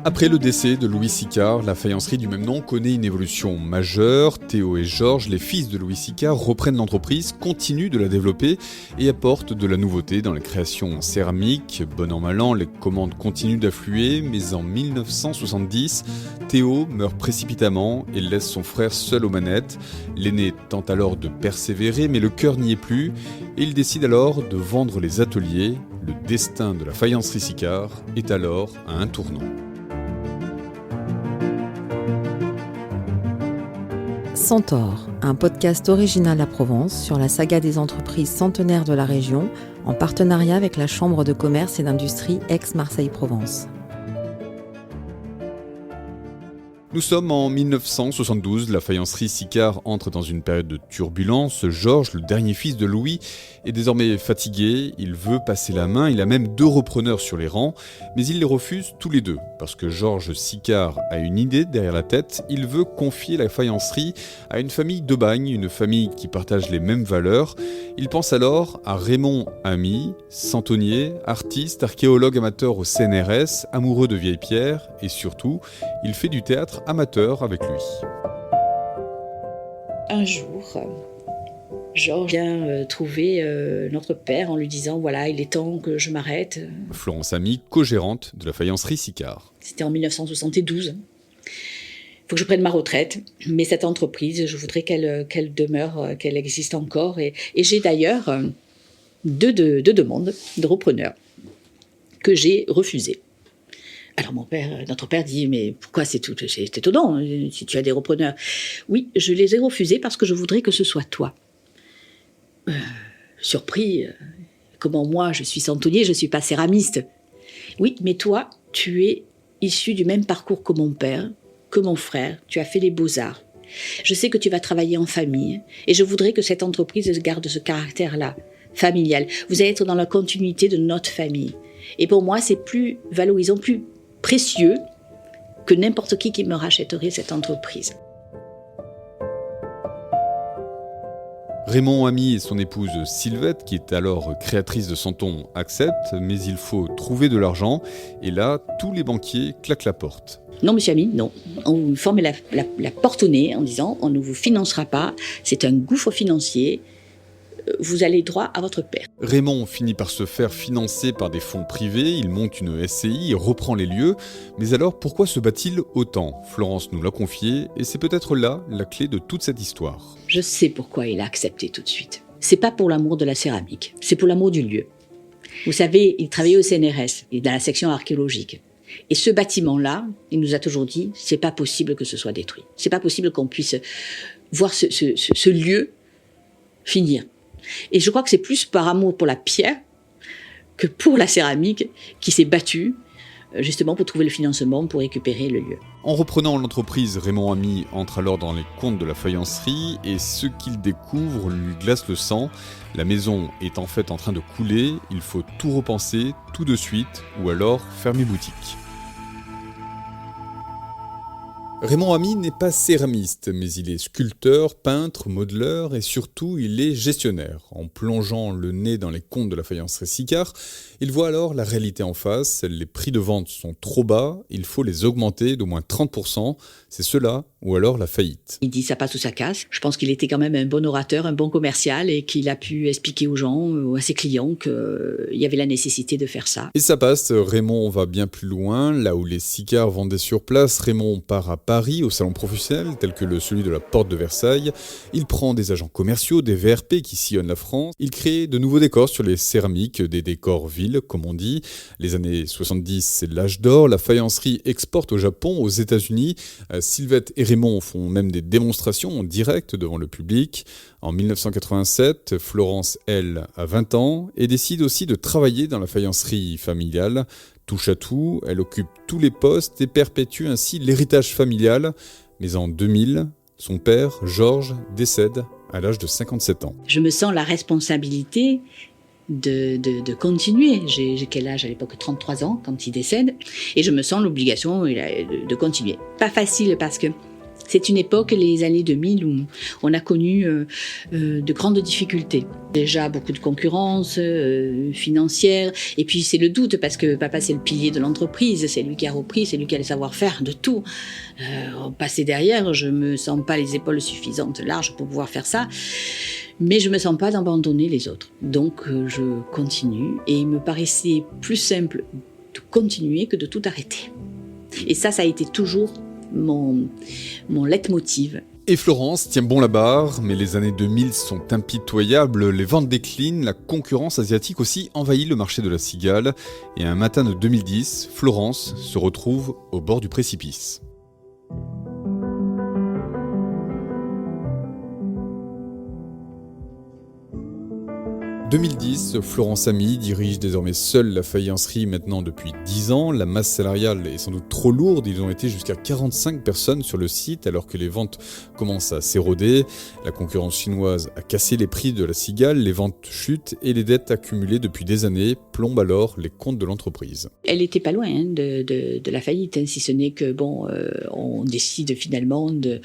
Après le décès de Louis Sicard, la faïencerie du même nom connaît une évolution majeure. Théo et Georges, les fils de Louis Sicard, reprennent l'entreprise, continuent de la développer et apportent de la nouveauté dans les créations en céramique. Bon an mal an, les commandes continuent d'affluer, mais en 1970, Théo meurt précipitamment et laisse son frère seul aux manettes. L'aîné tente alors de persévérer, mais le cœur n'y est plus et il décide alors de vendre les ateliers. Le destin de la faïencerie Sicard est alors à un tournant. Centaure, un podcast original à Provence sur la saga des entreprises centenaires de la région, en partenariat avec la Chambre de commerce et d'industrie Aix-Marseille-Provence. Nous sommes en 1972, la faïencerie Sicard entre dans une période de turbulence. Georges, le dernier fils de Louis, est désormais fatigué, il veut passer la main, il a même 2 repreneurs sur les rangs, mais il les refuse tous les 2, parce que Georges Sicard a une idée derrière la tête, il veut confier la faïencerie à une famille de Bagne, une famille qui partage les mêmes valeurs. Il pense alors à Raymond Amy, centenier, artiste, archéologue amateur au CNRS, amoureux de vieilles pierres, et surtout, il fait du théâtre amateur avec lui. Un jour, Georges vient trouver notre père en lui disant « Voilà, il est temps que je m'arrête ». Florence Amy, co-gérante de la faïencerie Sicard. C'était en 1972. Il faut que je prenne ma retraite, mais cette entreprise, je voudrais qu'elle demeure, qu'elle existe encore. Et j'ai d'ailleurs deux demandes de repreneurs que j'ai refusées. Alors notre père dit « Mais pourquoi c'est étonnant si tu as des repreneurs ?» Oui, je les ai refusés parce que je voudrais que ce soit toi. Surpris, comment moi je suis centenier, je ne suis pas céramiste. Oui, mais toi, tu es issu du même parcours que mon père, que mon frère, tu as fait les beaux-arts. Je sais que tu vas travailler en famille et je voudrais que cette entreprise garde ce caractère-là, familial. Vous allez être dans la continuité de notre famille. Et pour moi, c'est plus valorisant, plus précieux que n'importe qui me rachèterait cette entreprise. Raymond Amy et son épouse Sylvette, qui est alors créatrice de Santon, acceptent, mais il faut trouver de l'argent. Et là, tous les banquiers claquent la porte. Non, monsieur Amy, non. On vous formait la porte au nez en disant « On ne vous financera pas, c'est un gouffre financier. Vous allez droit à votre père. » Raymond finit par se faire financer par des fonds privés, il monte une SCI et reprend les lieux. Mais alors, pourquoi se bat-il autant ? Florence nous l'a confié, et c'est peut-être là la clé de toute cette histoire. Je sais pourquoi il a accepté tout de suite. C'est pas pour l'amour de la céramique, c'est pour l'amour du lieu. Vous savez, il travaillait au CNRS, dans la section archéologique. Et ce bâtiment-là, il nous a toujours dit, c'est pas possible que ce soit détruit. C'est pas possible qu'on puisse voir ce lieu finir. Et je crois que c'est plus par amour pour la pierre que pour la céramique qui s'est battu justement pour trouver le financement pour récupérer le lieu. En reprenant l'entreprise, Raymond Amy entre alors dans les comptes de la faïencerie et ce qu'il découvre lui glace le sang. La maison est en fait en train de couler, il faut tout repenser tout de suite ou alors fermer boutique. Raymond Amy n'est pas céramiste, mais il est sculpteur, peintre, modeleur et surtout il est gestionnaire. En plongeant le nez dans les comptes de la faïencerie Sicard, il voit alors la réalité en face. Les prix de vente sont trop bas, il faut les augmenter d'au moins 30%. C'est cela ou alors la faillite. Il dit ça passe ou ça casse. Je pense qu'il était quand même un bon orateur, un bon commercial et qu'il a pu expliquer aux gens, à ses clients qu'il y avait la nécessité de faire ça. Et ça passe, Raymond va bien plus loin. Là où les Sicard vendaient sur place, Raymond part à Paris, au salon professionnel, tel que celui de la Porte de Versailles. Il prend des agents commerciaux, des VRP qui sillonnent la France. Il crée de nouveaux décors sur les céramiques, des décors villes, comme on dit. Les années 70, c'est l'âge d'or. La faïencerie exporte au Japon, aux États-Unis. Sylvette et Raymond font même des démonstrations en direct devant le public. En 1987, Florence, elle, a 20 ans et décide aussi de travailler dans la faïencerie familiale. Touche à tout, elle occupe tous les postes et perpétue ainsi l'héritage familial. Mais en 2000, son père, Georges, décède à l'âge de 57 ans. Je me sens la responsabilité de continuer. J'ai quel âge à l'époque ? 33 ans quand il décède. Et je me sens l'obligation de continuer. Pas facile parce que C'est une époque, les années 2000, où on a connu de grandes difficultés. Déjà beaucoup de concurrence financière, et puis c'est le doute, parce que papa c'est le pilier de l'entreprise, c'est lui qui a repris, c'est lui qui a le savoir-faire de tout. Passer derrière, je me sens pas les épaules suffisantes larges pour pouvoir faire ça, mais je me sens pas d'abandonner les autres. Donc je continue, et il me paraissait plus simple de continuer que de tout arrêter. Et ça a été toujours mon leitmotiv. Et Florence tient bon la barre, mais les années 2000 sont impitoyables, les ventes déclinent, la concurrence asiatique aussi envahit le marché de la cigale, et un matin de 2010, Florence se retrouve au bord du précipice. En 2010, Florence Ami dirige désormais seule la faïencerie maintenant depuis 10 ans. La masse salariale est sans doute trop lourde, ils ont été jusqu'à 45 personnes sur le site alors que les ventes commencent à s'éroder. La concurrence chinoise a cassé les prix de la cigale, les ventes chutent et les dettes accumulées depuis des années plombent alors les comptes de l'entreprise. Elle n'était pas loin de la faillite, si ce n'est que on décide finalement de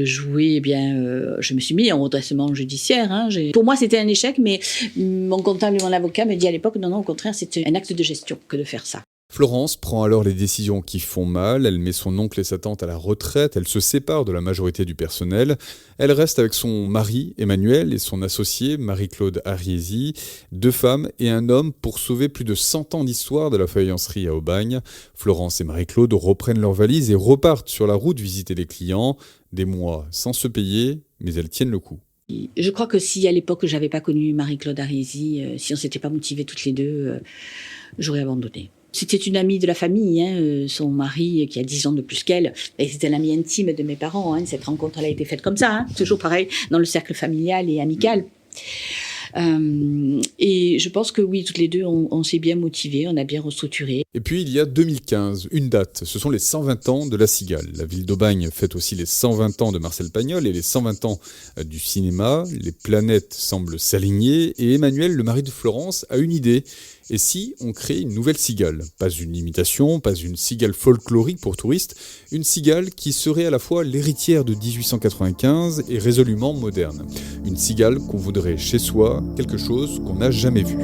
jouer, je me suis mis en redressement judiciaire. Pour moi, c'était un échec, mais mon comptable et mon avocat me dit à l'époque, non, au contraire, c'est un acte de gestion que de faire ça. Florence prend alors les décisions qui font mal, elle met son oncle et sa tante à la retraite, elle se sépare de la majorité du personnel, elle reste avec son mari Emmanuel et son associé Marie-Claude Ariesi, 2 femmes et un homme pour sauver plus de 100 ans d'histoire de la faïencerie à Aubagne. Florence et Marie-Claude reprennent leurs valises et repartent sur la route visiter les clients, des mois sans se payer, mais elles tiennent le coup. Je crois que si à l'époque j'avais pas connu Marie-Claude Ariesi, si on s'était pas motivés toutes les deux, j'aurais abandonné. C'était une amie de la famille, son mari qui a 10 ans de plus qu'elle, et c'était un ami intime de mes parents. Cette rencontre elle a été faite comme ça, toujours pareil, dans le cercle familial et amical. Et je pense que oui, toutes les deux, on s'est bien motivés, on a bien restructuré. Et puis il y a 2015, une date, ce sont les 120 ans de la cigale. La ville d'Aubagne fête aussi les 120 ans de Marcel Pagnol et les 120 ans du cinéma. Les planètes semblent s'aligner et Emmanuel, le mari de Florence, a une idée. Et si on crée une nouvelle cigale ? Pas une imitation, pas une cigale folklorique pour touristes, une cigale qui serait à la fois l'héritière de 1895 et résolument moderne. Une cigale qu'on voudrait chez soi, quelque chose qu'on n'a jamais vu.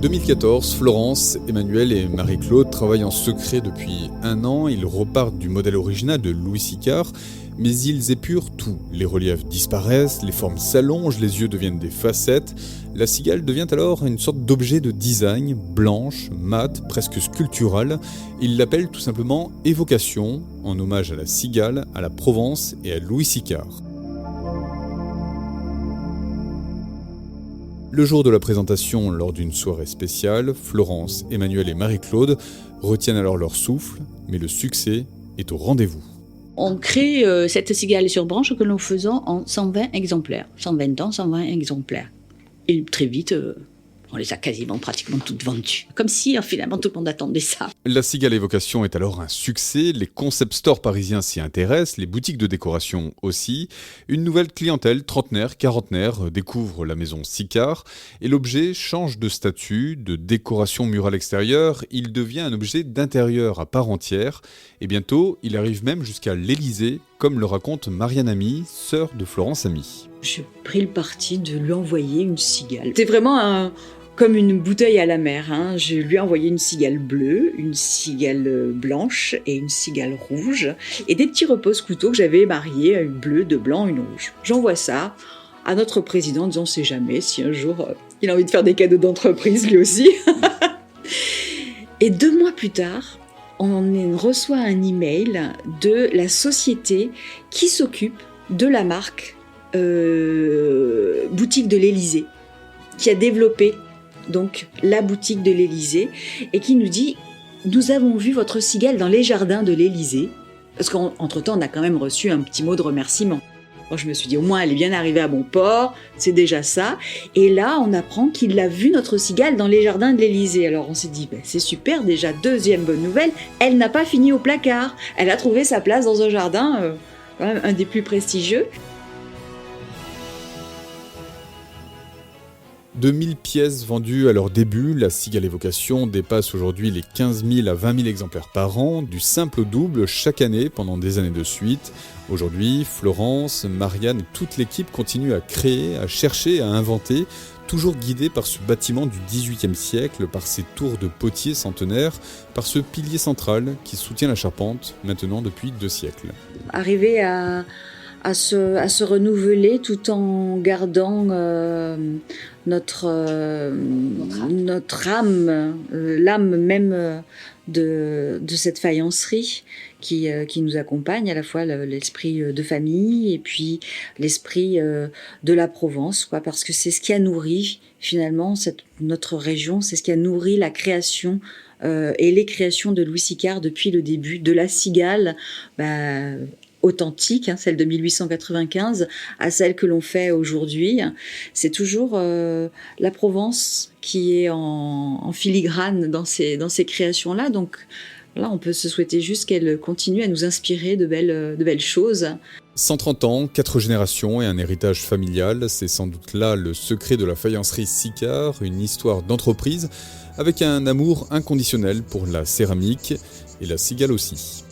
2014, Florence, Emmanuel et Marie-Claude travaillent en secret depuis 1 an. Ils repartent du modèle original de Louis Sicard, mais ils épurent tout. Les reliefs disparaissent, les formes s'allongent, les yeux deviennent des facettes. La cigale devient alors une sorte d'objet de design, blanche, mate, presque sculpturale. Ils l'appellent tout simplement Évocation, en hommage à la cigale, à la Provence et à Louis Sicard. Le jour de la présentation, lors d'une soirée spéciale, Florence, Emmanuel et Marie-Claude retiennent alors leur souffle, mais le succès est au rendez-vous. On crée cette cigale sur branche que nous faisons en 120 exemplaires. 120 ans, 120 exemplaires. Et très vite, on les a pratiquement toutes vendues. Comme si finalement tout le monde attendait ça. La cigale Évocation est alors un succès, les concept stores parisiens s'y intéressent, les boutiques de décoration aussi. Une nouvelle clientèle, trentenaire, quarantenaire, découvre la maison Sicard et l'objet change de statut, de décoration murale extérieure, il devient un objet d'intérieur à part entière et bientôt il arrive même jusqu'à l'Élysée, comme le raconte Marianne Ami, sœur de Florence Ami. J'ai pris le parti de lui envoyer une cigale. C'était vraiment comme une bouteille à la mer. Je lui ai envoyé une cigale bleue, une cigale blanche et une cigale rouge. Et des petits repose-couteaux que j'avais mariés, une bleue, deux blancs, une rouge. J'envoie ça à notre président en disant on sait jamais si un jour il a envie de faire des cadeaux d'entreprise lui aussi. Et 2 mois plus tard, on reçoit un email de la société qui s'occupe de la marque boutique de l'Élysée, qui a développé donc la boutique de l'Élysée et qui nous dit « Nous avons vu votre cigale dans les jardins de l'Élysée ». Parce qu'entre-temps, on a quand même reçu un petit mot de remerciement. Moi, je me suis dit, au moins, elle est bien arrivée à bon port, c'est déjà ça. Et là, on apprend qu'il a vu notre cigale dans les jardins de l'Élysée. Alors, on s'est dit, c'est super, déjà, 2e bonne nouvelle, elle n'a pas fini au placard. Elle a trouvé sa place dans un jardin, quand même un des plus prestigieux. 2000 pièces vendues à leur début, la cigale évocation dépasse aujourd'hui les 15 000 à 20 000 exemplaires par an, du simple au double chaque année pendant des années de suite. Aujourd'hui, Florence, Marianne et toute l'équipe continuent à créer, à chercher, à inventer, toujours guidés par ce bâtiment du XVIIIe siècle, par ces tours de potiers centenaires, par ce pilier central qui soutient la charpente maintenant depuis 2 siècles. Arriver à se renouveler tout en gardant notre âme, l'âme même de cette faïencerie qui nous accompagne, à la fois l'esprit de famille et puis l'esprit de la Provence, quoi, parce que c'est ce qui a nourri finalement notre région, c'est ce qui a nourri la création et les créations de Louis Sicard depuis le début, de la cigale authentique, celle de 1895, à celle que l'on fait aujourd'hui. C'est toujours la Provence qui est en filigrane dans ces créations-là. Donc là, on peut se souhaiter juste qu'elle continue à nous inspirer de belles choses. 130 ans, 4 générations et un héritage familial, c'est sans doute là le secret de la faïencerie Sicard, une histoire d'entreprise avec un amour inconditionnel pour la céramique et la cigale aussi.